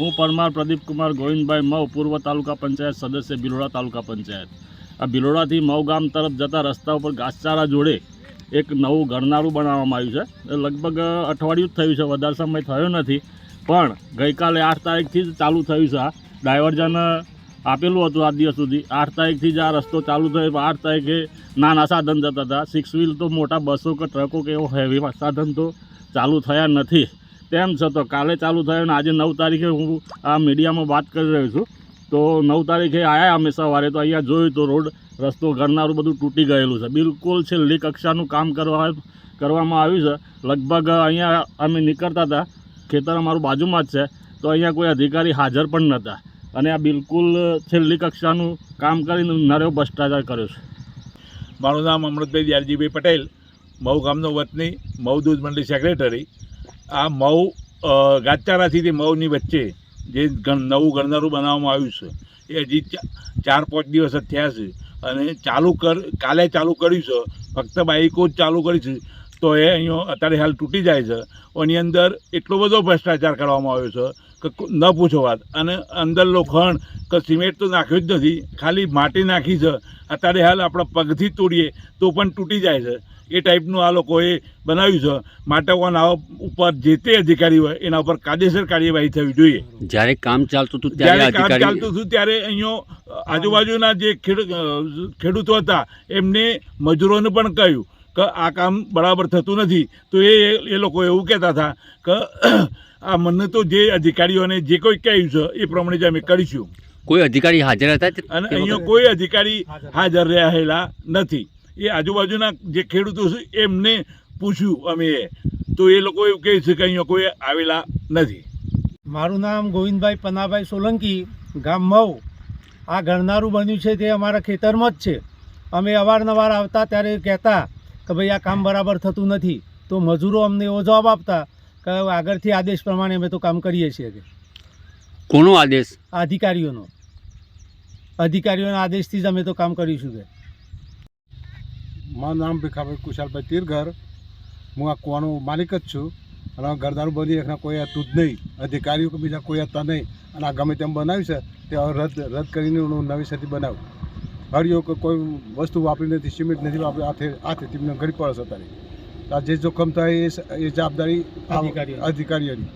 હું પરમાર પ્રદીપકુમાર ગોવિંદભાઈ મવ, પૂર્વ તાલુકા પંચાયત સદસ્ય, ભિલોડા તાલુકા પંચાયત. આ ભિલોડાથી મવ ગામ તરફ જતા રસ્તા ઉપર ઘાસચારા જોડે એક નવું ઘરનારું બનાવવામાં આવ્યું છે. લગભગ અઠવાડિયું જ થયું છે, વધારે સમય થયો નથી, પણ ગઈકાલે 8 તારીખથી જ ચાલુ થયું છે. આ ડાયવર્ઝન આપેલું હતું આ દિવસ સુધી. 8 તારીખથી જ આ રસ્તો ચાલુ થયો. 8 તારીખે નાના સાધન જતા હતા. 6 વ્હીલ તો મોટા બસો કે ટ્રકો કે એવો હેવી સાધન તો ચાલુ થયા નથી. તેમ છતાં કાલે ચાલુ થયો અને આજે 9 તારીખે હું આ મીડિયામાં વાત કરી રહ્યો છું. તો 9 તારીખે આવ્યા અમે સવારે, તો અહીંયા જોયું તો રોડ રસ્તો ઘરનારું બધું તૂટી ગયેલું છે. બિલકુલ છેલ્લી કક્ષાનું કામ કરવામાં આવ્યું છે. લગભગ અહીંયા અમે નીકળતા હતા, ખેતર અમારું બાજુમાં જ છે, તો અહીંયા કોઈ અધિકારી હાજર પણ નહોતા અને આ બિલકુલ છેલ્લી કક્ષાનું કામ કરીને નર્યો ભ્રષ્ટાચાર કર્યો છે. મારું નામ અમૃતભાઈ દયાલજીભાઈ પટેલ, મઉ ગામનો વતની, મઉ દૂધ મંડળી સેક્રેટરી. આ મઉ ગાચારાથી તે મઉની વચ્ચે જે નવું ઘરનારું બનાવવામાં આવ્યું છે એ હજી 4-5 દિવસ જ થયા છે અને કાલે ચાલુ કર્યું છે. ફક્ત બાઇકો જ ચાલુ કરી છે તો એ અહીંયા અત્યારે હાલ તૂટી જાય છે. એની અંદર એટલો બધો ભ્રષ્ટાચાર કરવામાં આવ્યો છે કે ન પૂછો વાત. અને અંદર લોખંડ કે સિમેન્ટ તો નાખ્યું જ નથી, ખાલી માટી નાખી છે. અત્યારે હાલ આપણા પગથી તોડીએ તો પણ તૂટી જાય છે. એ ટાઈપનું આ લોકોએ બનાવ્યું છે. માટે ઉપર જે તે અધિકારી હોય એના ઉપર કાયદેસર કાર્યવાહી થવી જોઈએ. જ્યારે કામ ચાલતું હતું ત્યારે અહીંયા આજુબાજુના જે ખેડૂતો હતા એમને મજૂરોને પણ કહ્યું કે આ કામ બરાબર થતું નથી. તો એ લોકો એવું કહેતા હતા કે આ મને તો જે અધિકારીઓને જે કોઈ કહ્યું છે એ પ્રમાણે જ અમે કરીશું. કોઈ અધિકારી હાજર હતા? અને અહીંયા કોઈ અધિકારી હાજર રહેલા નથી. એ આજુબાજુના જે ખેડૂતો છે એમને પૂછ્યું અમે, તો એ લોકો એવું કહે છે કે અહીંયા કોઈ આવેલા નથી. મારું નામ ગોવિંદભાઈ પનાભાઈ સોલંકી, ગામ મઉ. આ ઘરનારું બન્યું છે તે અમારા ખેતરમાં જ છે. અમે અવારનવાર આવતા ત્યારે કહેતા કે ભાઈ આ કામ બરાબર થતું નથી, તો મજૂરો અમને એવો જવાબ આપતા કે આગળથી આદેશ પ્રમાણે અમે તો કામ કરીએ છીએ. કોનો આદેશ? અધિકારીઓના આદેશથી જ અમે તો કામ કરીશું. મારું નામ ભીખાભાઈ કુશાલભાઈ તીરઘર. હું આ કુવાનો માલિક જ છું અને ઘરદારું બની એકના કોઈ હતું જ નહીં, અધિકારીઓ કે બીજા કોઈ હતા નહીં. અને આ ગમે તેમ બનાવ્યું છે તે રદ કરીને હું નવી સતી બનાવું. હળિયો કે કોઈ વસ્તુ વાપરી નથી, સિમેન્ટ નથી વાપરી, હાથે તેમને ઘડી પડે છે. અત્યારે આ જે જોખમ થાય એ જવાબદારી અધિકારીઓની.